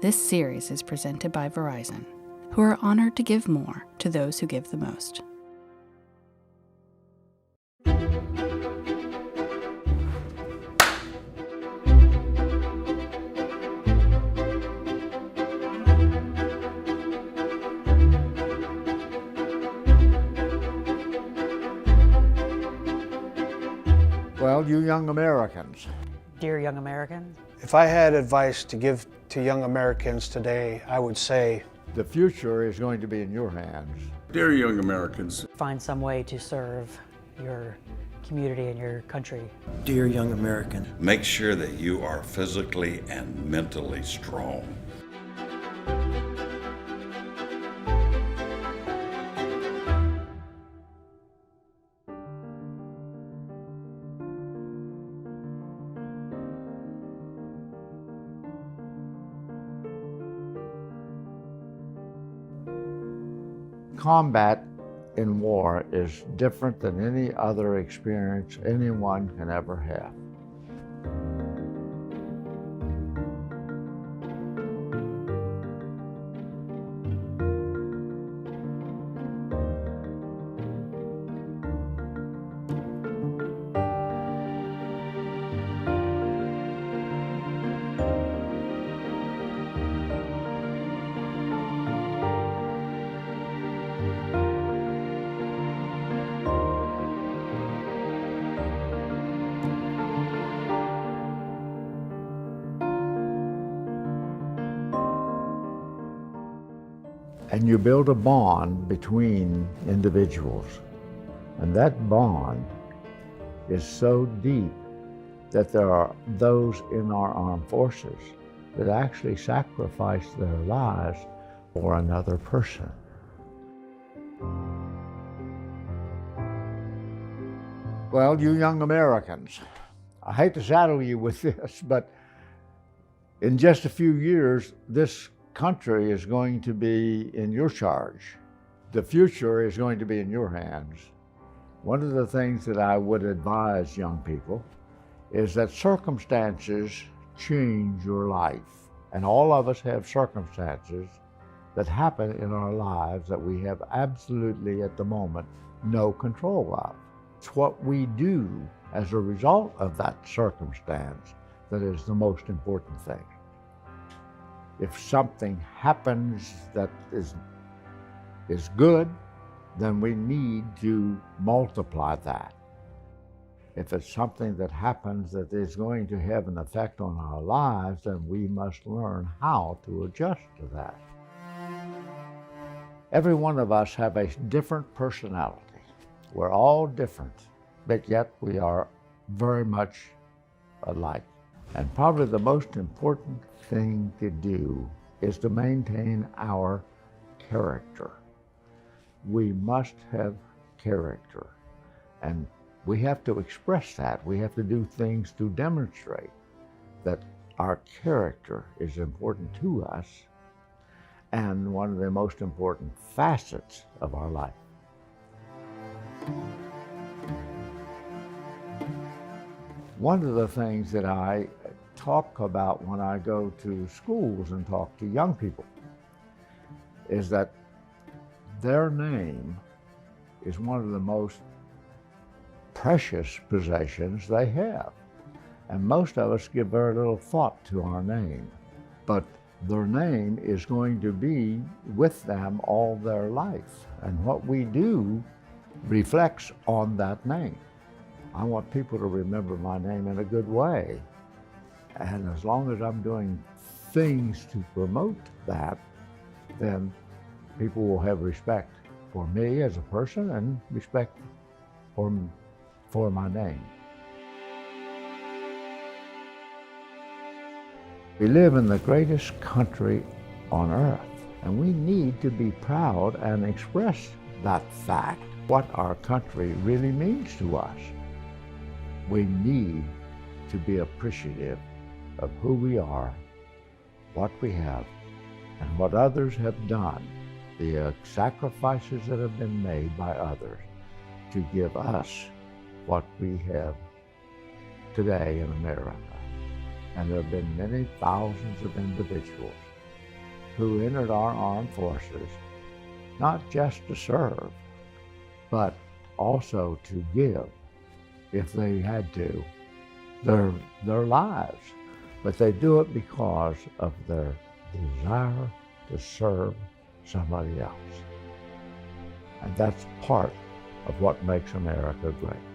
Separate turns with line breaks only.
This series is presented by Verizon, who are honored to give more to those who give the most.
Well, you young Americans.
Dear young Americans.
If I had advice to give to young Americans today, I would say,
the future is going to be in your hands.
Dear young Americans.
Find some way to serve your community and your country.
Dear young American.
Make sure that you are physically and mentally strong.
Combat in war is different than any other experience anyone can ever have. And you build a bond between individuals. And that bond is so deep that there are those in our armed forces that actually sacrifice their lives for another person. Well, you young Americans, I hate to saddle you with this, but in just a few years, this country is going to be in your charge. The future is going to be in your hands. One of the things that I would advise young people is that circumstances change your life. And all of us have circumstances that happen in our lives that we have absolutely, at the moment, no control of. It's what we do as a result of that circumstance that is the most important thing. If something happens that is good, then we need to multiply that. If it's something that happens that is going to have an effect on our lives, then we must learn how to adjust to that. Every one of us have a different personality. We're all different, but yet we are very much alike. And probably the most important thing to do is to maintain our character. We must have character, and we have to express that. We have to do things to demonstrate that our character is important to us and one of the most important facets of our life. One of the things that I talk about when I go to schools and talk to young people is that their name is one of the most precious possessions they have. And most of us give very little thought to our name, but their name is going to be with them all their life. And what we do reflects on that name. I want people to remember my name in a good way. And as long as I'm doing things to promote that, then people will have respect for me as a person and respect for my name. We live in the greatest country on earth, and we need to be proud and express that fact, what our country really means to us. We need to be appreciative of who we are, what we have, and what others have done, the sacrifices that have been made by others to give us what we have today in America. And there have been many thousands of individuals who entered our armed forces not just to serve, but also to give, if they had to, their lives. But they do it because of their desire to serve somebody else. And that's part of what makes America great.